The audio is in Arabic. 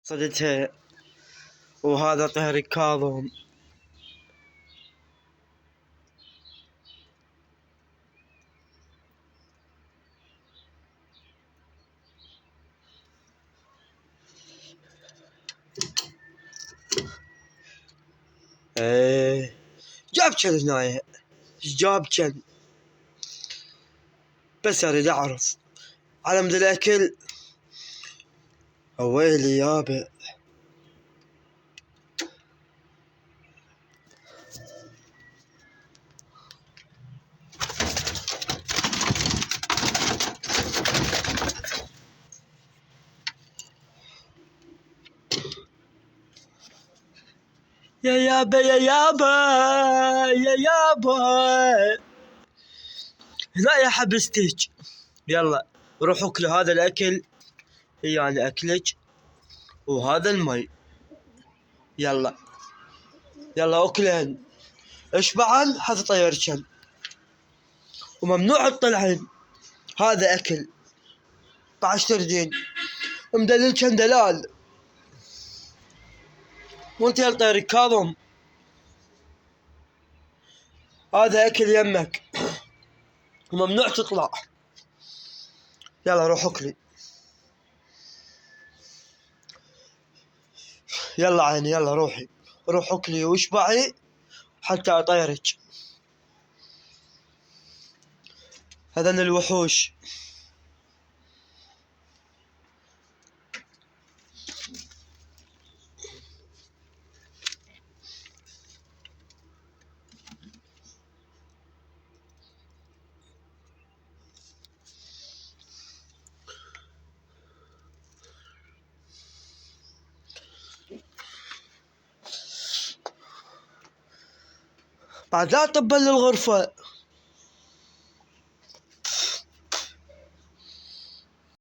صدتها. وهذا طهري كاظم. ايه جاب كان هنايا، جاب كان، بس اريد اعرف على مدى الاكل. ويلي يابا. يا يابا يا يابا يا يابا، هنا يا حبستيج. يلا روحوا اكلوا هذا الاكل، يعني اكلج، وهذا المي. يلا يلا اكلهن، اشبعن حتى طيرشن، وممنوع تطلعن. هذا اكل بعش تردين مدلل كان دلال. وانت يا طير كاظم، هذا اكل يمك وممنوع تطلع. يلا روح اكلي. يلا عيني يلا روحي، روح اكلي واشبعي حتى اطيرك. هذن الوحوش. بعد لا تطبل الغرفة.